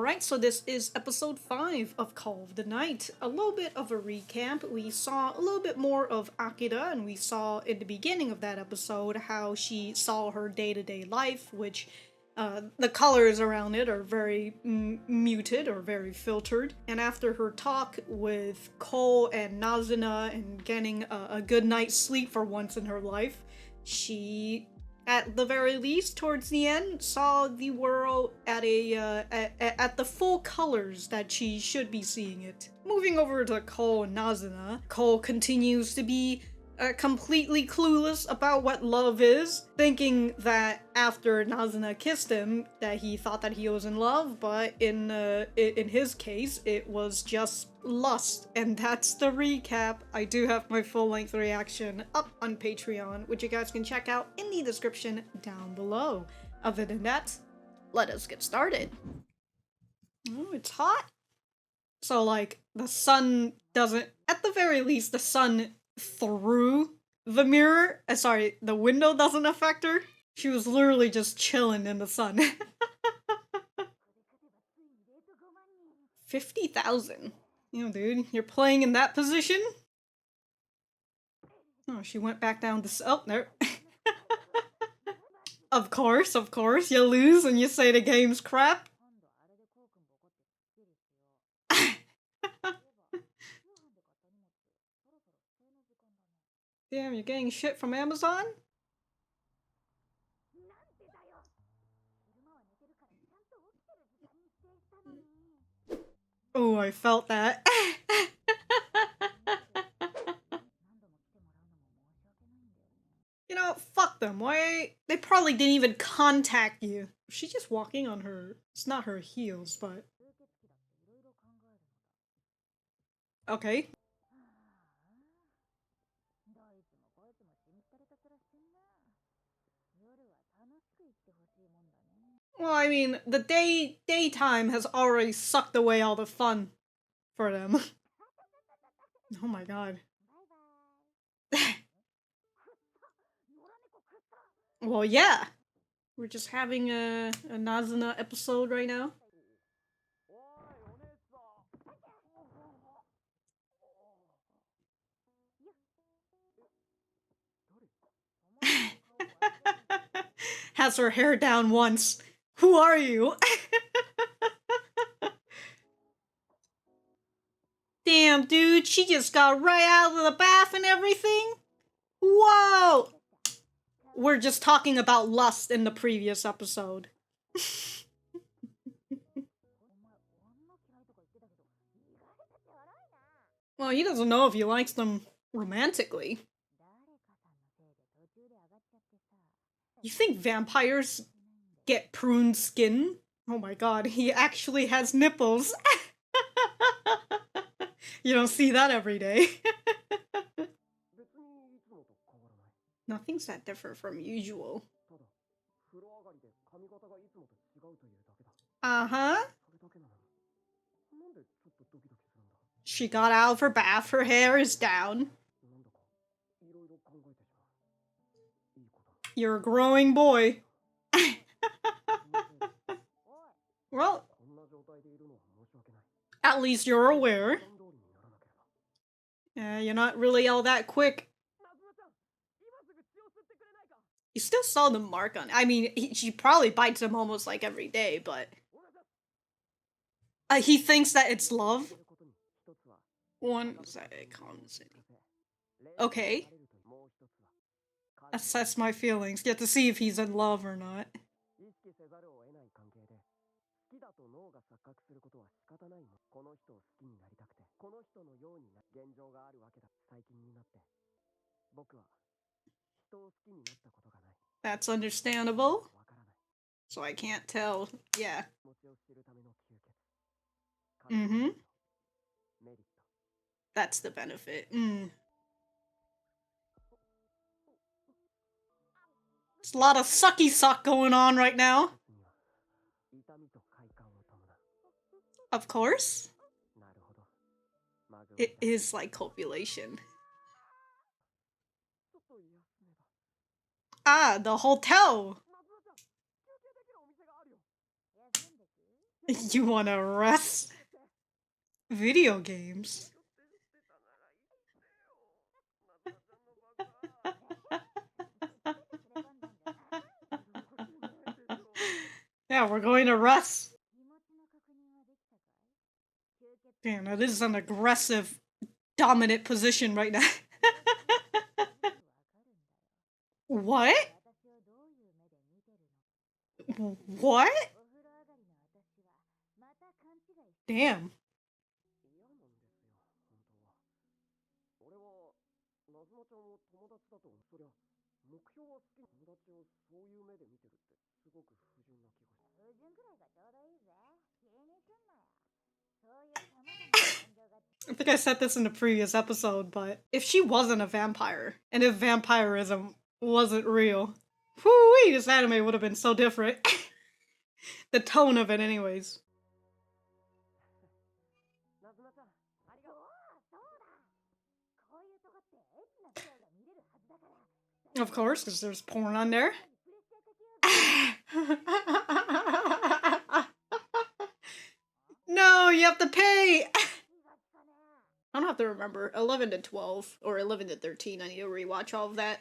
Alright, so this is episode 5 of Call of the Night. A little bit of a recap. We saw a little bit more of Akira, and we saw in the beginning of that episode how she saw her day-to-day life, which the colors around it are very muted or very filtered. And after her talk with Cole and Nazuna and getting a good night's sleep for once in her life, she, at the very least, towards the end, saw the world at at the full colors that she should be seeing it. Moving over to Cole and Nazuna, Cole continues to be completely clueless about what love is, thinking that after Nazuna kissed him, that he thought that he was in love, but in his case, it was just lust. And that's the recap. I do have my full-length reaction up on Patreon, which you guys can check out in the description down below. Other than that, let us get started. Oh, it's hot. So, like, the sun doesn't, at the very least, the sun through the mirror, sorry, the window doesn't affect her. She was literally just chilling in the sun. 50,000. You know, dude, you're playing in that position? Oh, she went back down to, oh, there. Of course, you lose and you say the game's crap. Damn, you're getting shit from Amazon? Oh, I felt that. You know, fuck them. Why? They probably didn't even contact you. She's just walking on her, it's not her heels, but... Okay. Well, I mean, the daytime has already sucked away all the fun for them. Oh my god. Well, yeah. We're just having a Nazuna episode right now. Has her hair down once. Who are you? Damn, dude, she just got right out of the bath and everything? Whoa! We're just talking about lust in the previous episode. Well, he doesn't know if he likes them romantically. You think vampires get pruned skin? Oh my god, he actually has nipples. You don't see that every day. Nothing's that different from usual. Uh-huh. She got out of her bath, her hair is down. You're a growing boy. Well, at least you're aware. You're not really all that quick. You still saw the mark on it. I mean, she probably bites him almost like every day, but... he thinks that it's love? One second, okay. Assess my feelings. Get to see if he's in love or not. That's understandable. So I can't tell. Yeah. Mm-hmm. That's the benefit. There's a lot of sucky suck going on right now. Of course. It is like copulation. Ah, the hotel! You wanna rest? Video games. Yeah, we're going to rest. Damn, that is an aggressive, dominant position right now. What? What? Damn. I think I said this in the previous episode, but if she wasn't a vampire, and if vampirism wasn't real, whoo-wee, this anime would have been so different. The tone of it, anyways. Of course, because there's porn on there. No, you have to pay! I don't have to remember. 11 to 12, or 11 to 13, I need to rewatch all of that.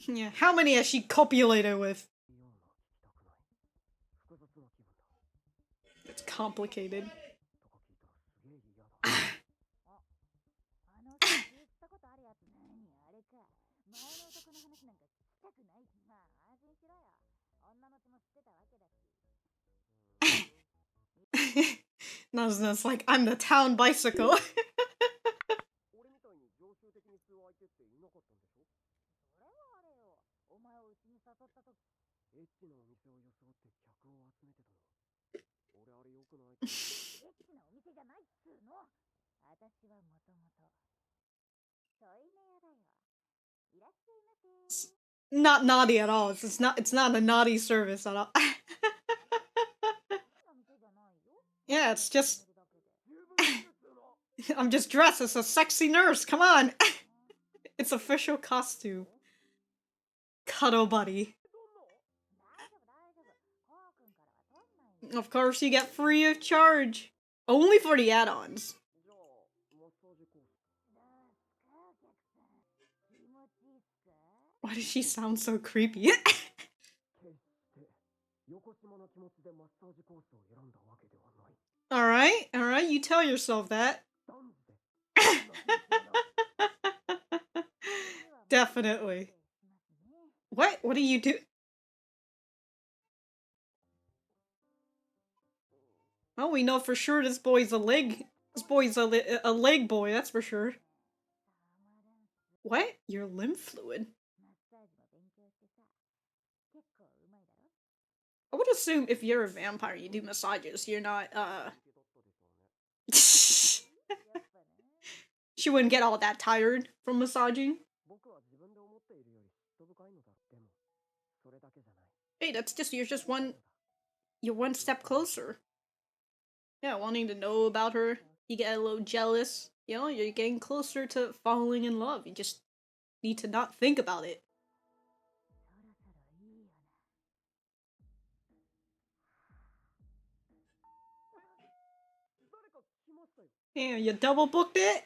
Yeah, how many has she copulated with? It's complicated. Nazuna's like, I'm the town bicycle. Not naughty at all. It's not a naughty service at all. Yeah, it's just I'm just dressed as a sexy nurse. Come on. It's official costume. Cuddle buddy. Of course you get free of charge. Only for the add-ons. Why does she sound so creepy? Alright, you tell yourself that. Definitely. What? What do you do? Oh, we know for sure this boy's a leg. This boy's a leg boy, that's for sure. What? Your lymph fluid? I would assume if you're a vampire, you do massages. You're not, She wouldn't get all that tired from massaging. Hey, that's just, you're one step closer. Yeah, wanting to know about her. You get a little jealous. You know, you're getting closer to falling in love. You just need to not think about it. Damn, you double booked it?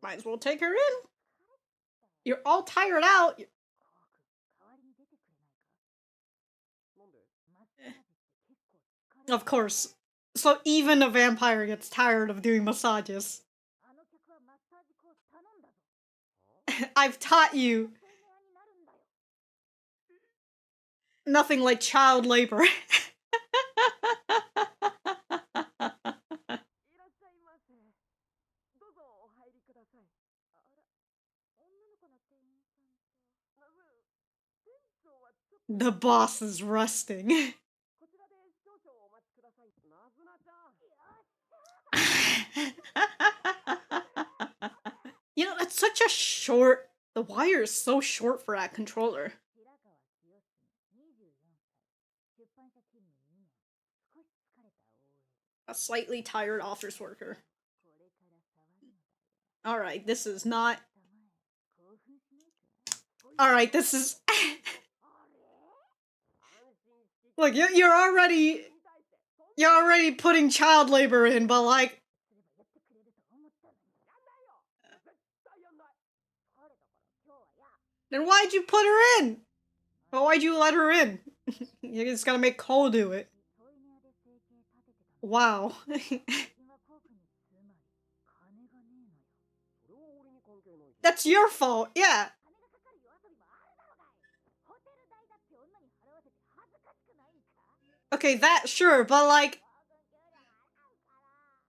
Might as well take her in. You're all tired out. Of course. So even a vampire gets tired of doing massages. I've taught you. Nothing like child labor. The boss is resting. You know, that's such a short, The wire is so short for that controller. A slightly tired office worker. Alright, this is not... Alright, this is... Look, you're already putting child labor in, but like... Then why'd you put her in? Or why'd you let her in? You're just gonna make Cole do it. Wow. That's your fault, yeah. Okay, that, sure, but like...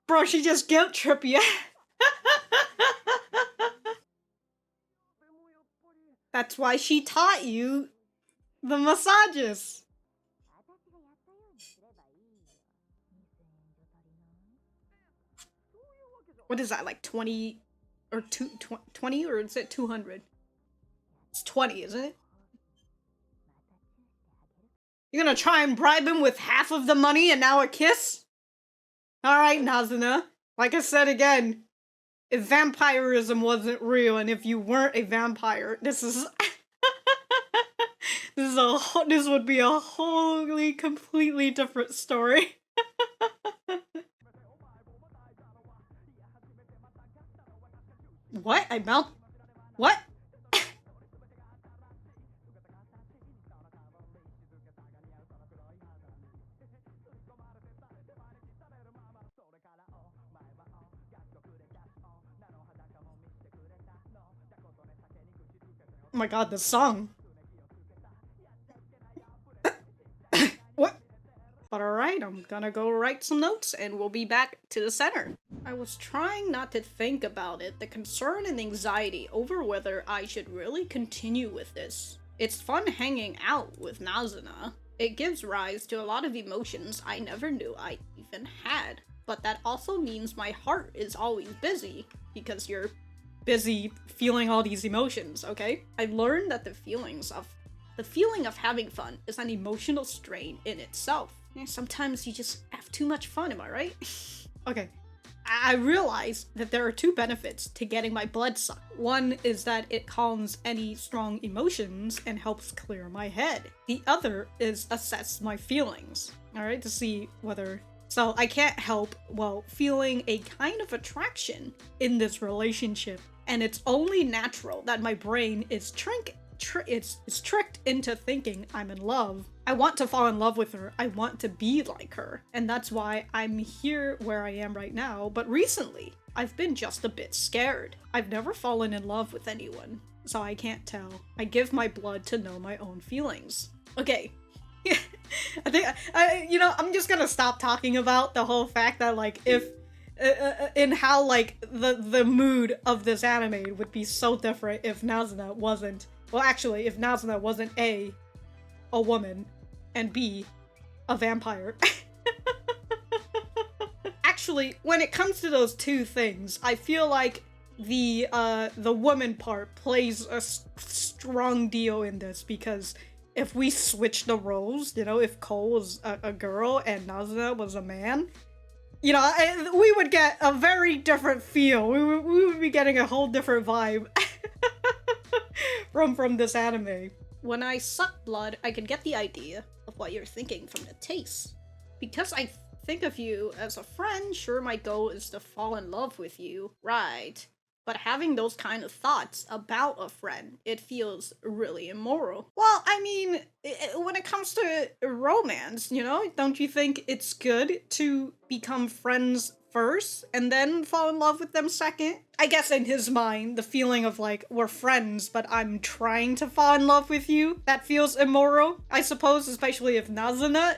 Bro, she just guilt tripped you. That's why she taught you the massages. What is that, like 20 or 20 or is it 200? It's 20, isn't it? You're gonna try and bribe him with half of the money and now a kiss? Alright, Nazuna. Like I said again, if vampirism wasn't real and if you weren't a vampire, this is... this would be a wholly, completely different story. What? What? Oh my god, the song. What? But alright, I'm gonna go write some notes and we'll be back to the center. I was trying not to think about it, the concern and anxiety over whether I should really continue with this. It's fun hanging out with Nazuna. It gives rise to a lot of emotions I never knew I even had. But that also means my heart is always busy, because you're busy feeling all these emotions, okay? I learned that the feeling of having fun is an emotional strain in itself. Sometimes you just have too much fun, am I right? Okay. I realized that there are two benefits to getting my blood sucked. One is that it calms any strong emotions and helps clear my head. The other is assess my feelings, alright, to see whether... So I can't help, well, feeling a kind of attraction in this relationship, and it's only natural that my brain is tricked into thinking I'm in love. I want to fall in love with her. I want to be like her. And that's why I'm here where I am right now. But recently, I've been just a bit scared. I've never fallen in love with anyone, so I can't tell. I give my blood to know my own feelings. Okay. I think, I'm just gonna stop talking about the whole fact that, like, if, in how, like, the mood of this anime would be so different if Nazuna wasn't, well, actually, if Nazuna wasn't A, a woman, and B, a vampire. Actually, when it comes to those two things, I feel like the woman part plays a strong deal in this, because if we switch the roles, if Cole was a girl and Nazuna was a man, we would get a very different feel. We would be getting a whole different vibe from this anime. When I suck blood, I can get the idea of what you're thinking from the taste. Because I think of you as a friend, sure, my goal is to fall in love with you, right? But having those kind of thoughts about a friend, it feels really immoral. Well, I mean, when it comes to romance, don't you think it's good to become friends first and then fall in love with them second? I guess in his mind, the feeling of like, we're friends, but I'm trying to fall in love with you, that feels immoral, I suppose, especially if Nazuna,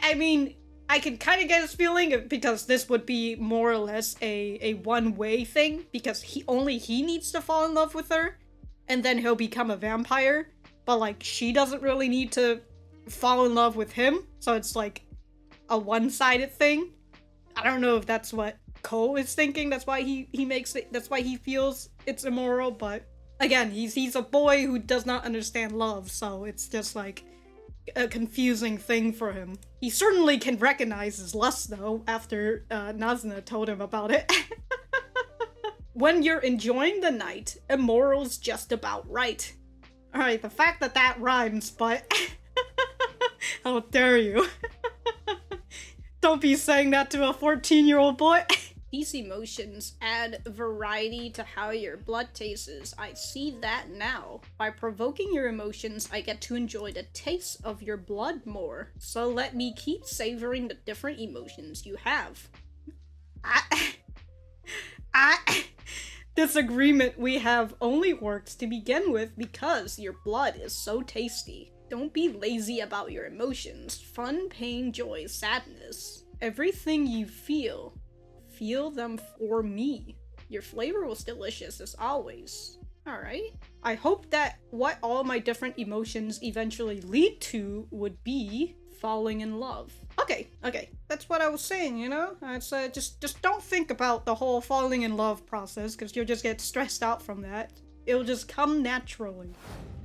I mean, I can kind of get his feeling because this would be more or less a one-way thing, because he needs to fall in love with her and then he'll become a vampire, but like she doesn't really need to fall in love with him, so it's like a one-sided thing. I don't know if that's what Cole is thinking, that's why he makes it, that's why he feels it's immoral, but Again, he's a boy who does not understand love, so it's just like a confusing thing for him. He certainly can recognize his lust though, after Nazuna told him about it. When you're enjoying the night, immoral's just about right. Alright, the fact that that rhymes, but how dare you? Don't be saying that to a 14-year-old boy. These emotions add variety to how your blood tastes. I see that now. By provoking your emotions, I get to enjoy the taste of your blood more. So let me keep savoring the different emotions you have. This agreement we have only works to begin with because your blood is so tasty. Don't be lazy about your emotions. Fun, pain, joy, sadness. Everything you feel them for me. Your flavor was delicious as always. Alright. I hope that what all my different emotions eventually lead to would be falling in love. Okay. That's what I was saying, you know? It's just don't think about the whole falling in love process, because you'll just get stressed out from that. It'll just come naturally.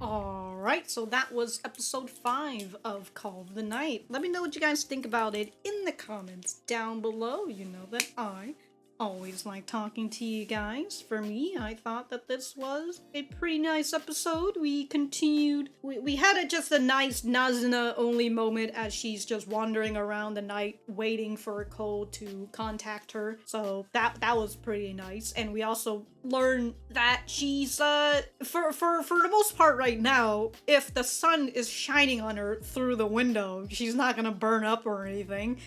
Alright, so that was episode 5 of Call of the Night. Let me know what you guys think about it in the comments down below. You know that I always like talking to you guys. For me, I thought that this was a pretty nice episode. We continued. We had just a nice Nazuna only moment as she's just wandering around the night waiting for Cole to contact her. So that was pretty nice. And we also learned that she's for the most part right now, if the sun is shining on her through the window, she's not gonna burn up or anything.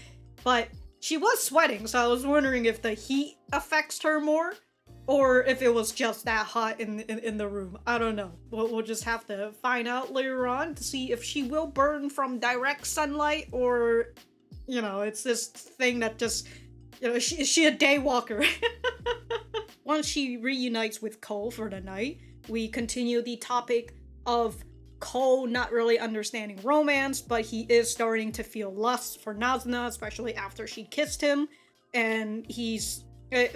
But she was sweating, so I was wondering if the heat affects her more, or if it was just that hot in the room. I don't know. We'll just have to find out later on to see if she will burn from direct sunlight, or, you know, it's this thing that just, you know, is she a day walker? Once she reunites with Cole for the night, we continue the topic of Cole not really understanding romance, but he is starting to feel lust for Nazuna, especially after she kissed him. And he's,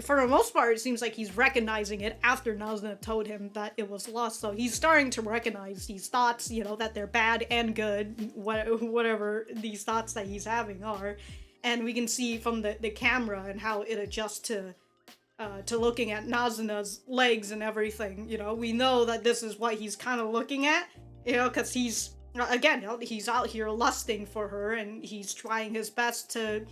for the most part, it seems like he's recognizing it after Nazuna told him that it was lust. So he's starting to recognize these thoughts, you know, that they're bad and good, whatever these thoughts that he's having are. And we can see from the camera and how it adjusts to looking at Nazuna's legs and everything. You know, we know that this is what he's kind of looking at. You know, because he's, again, you know, he's out here lusting for her, and he's trying his best to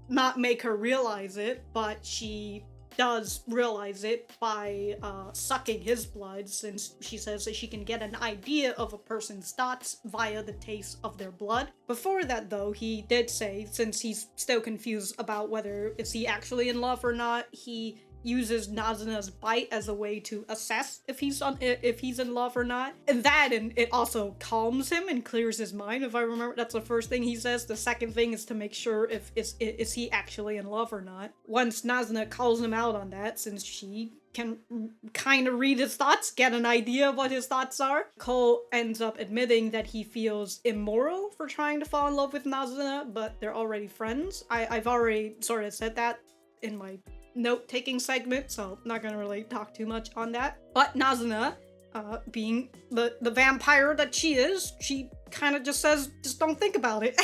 not make her realize it, but she does realize it by sucking his blood, since she says that she can get an idea of a person's thoughts via the taste of their blood. Before that, though, he did say, since he's still confused about whether is he actually in love or not, he uses Nazuna's bite as a way to assess if he's in love or not. And it also calms him and clears his mind. If I remember, that's the first thing he says. The second thing is to make sure if is he actually in love or not. Once Nazuna calls him out on that, since she can kind of read his thoughts, get an idea of what his thoughts are, Cole ends up admitting that he feels immoral for trying to fall in love with Nazuna, but they're already friends. I've already sort of said that in my note-taking segment, so I'm not gonna really talk too much on that. But Nazuna, being the vampire that she is, she kind of just says, just don't think about it.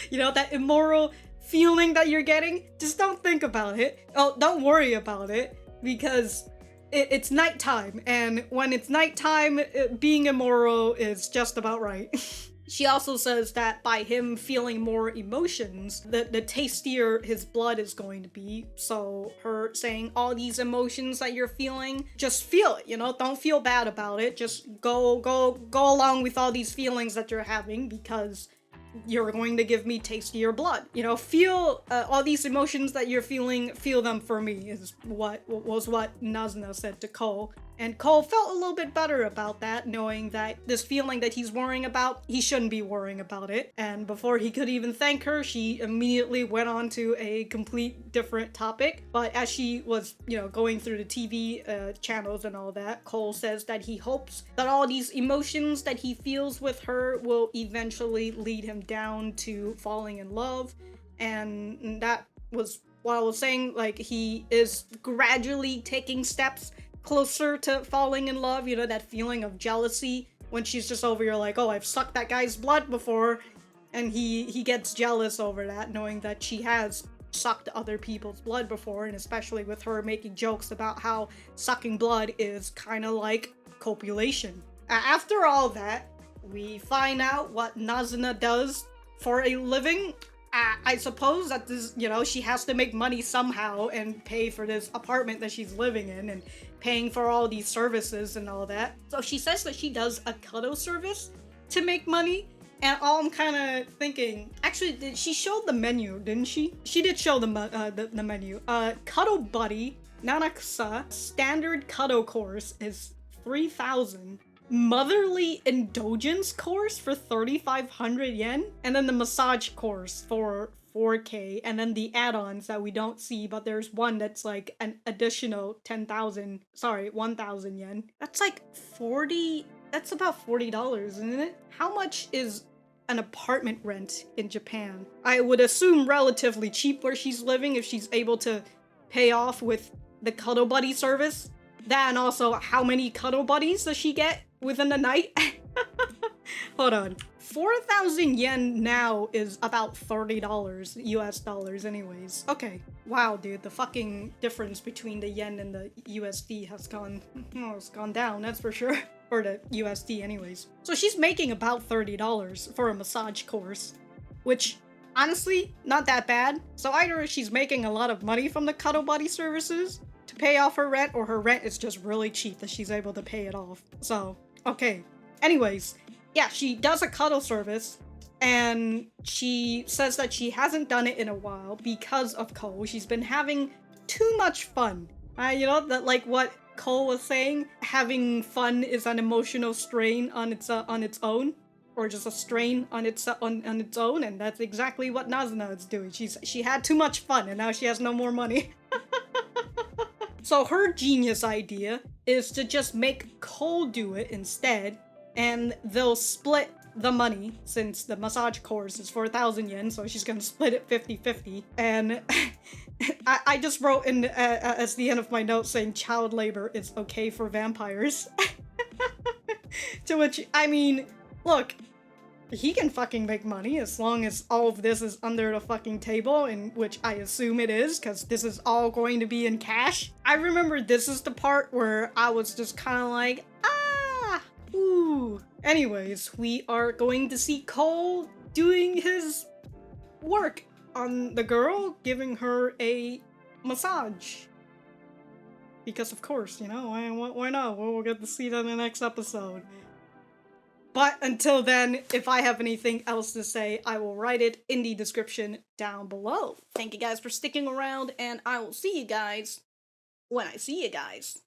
You know, that immoral feeling that you're getting, just don't think about it. Oh, don't worry about it, because it's nighttime, and when it's nighttime, being immoral is just about right. She also says that by him feeling more emotions, the tastier his blood is going to be. So her saying all these emotions that you're feeling, just feel it, you know? Don't feel bad about it. Just go along with all these feelings that you're having, because you're going to give me tastier blood. You know, feel all these emotions that you're feeling, feel them for me, is what Nazuna said to Cole. And Cole felt a little bit better about that, knowing that this feeling that he's worrying about, he shouldn't be worrying about it. And before he could even thank her, she immediately went on to a complete different topic. But as she was, you know, going through the TV channels and all that, Cole says that he hopes that all these emotions that he feels with her will eventually lead him down to falling in love. And that was what I was saying, like, he is gradually taking steps closer to falling in love, you know, that feeling of jealousy when she's just over here like, oh, I've sucked that guy's blood before, and he gets jealous over that, knowing that she has sucked other people's blood before, and especially with her making jokes about how sucking blood is kind of like copulation. After all that, we find out what Nazuna does for a living. I suppose that this, you know, she has to make money somehow and pay for this apartment that she's living in and paying for all these services and all that. So she says that she does a Cuddle service to make money. And all I'm kind of thinking, actually, she showed the menu, didn't she? She did show the menu. Cuddle Buddy, Nanakusa, standard Cuddle course is 3,000. Motherly Indulgence course for 3,500 yen. And then the massage course for 4K. And then the add-ons that we don't see, but there's one that's like an additional 1,000 yen. That's like 40... That's about $40, isn't it? How much is an apartment rent in Japan? I would assume relatively cheap where she's living if she's able to pay off with the Cuddle Buddy service. That, and also how many Cuddle Buddies does she get within the night? Hold on. 4,000 yen now is about $30 US dollars anyways. Okay. Wow, dude, the fucking difference between the yen and the USD has gone down, that's for sure. Or the USD anyways. So she's making about $30 for a massage course, which honestly, not that bad. So either she's making a lot of money from the Cuddle Buddy services to pay off her rent, or her rent is just really cheap that she's able to pay it off. So, okay. Anyways, yeah, she does a cuddle service, and she says that she hasn't done it in a while because of Cole. She's been having too much fun. You know, that like what Cole was saying, having fun is an emotional strain on its own, or just a strain on its own, and that's exactly what Nazuna is doing. She had too much fun, and now she has no more money. So her genius idea is to just make Cole do it instead, and they'll split the money, since the massage course is 4,000 yen, so she's gonna split it 50-50. And I just wrote in as the end of my note saying child labor is okay for vampires. To which, I mean, look, he can fucking make money as long as all of this is under the fucking table, in which I assume it is, because this is all going to be in cash. I remember this is the part where I was just kind of like, ah, ooh. Anyways, we are going to see Cole doing his work on the girl, giving her a massage. Because of course, you know, why not? We'll get to see that in the next episode. But until then, if I have anything else to say, I will write it in the description down below. Thank you guys for sticking around, and I will see you guys when I see you guys.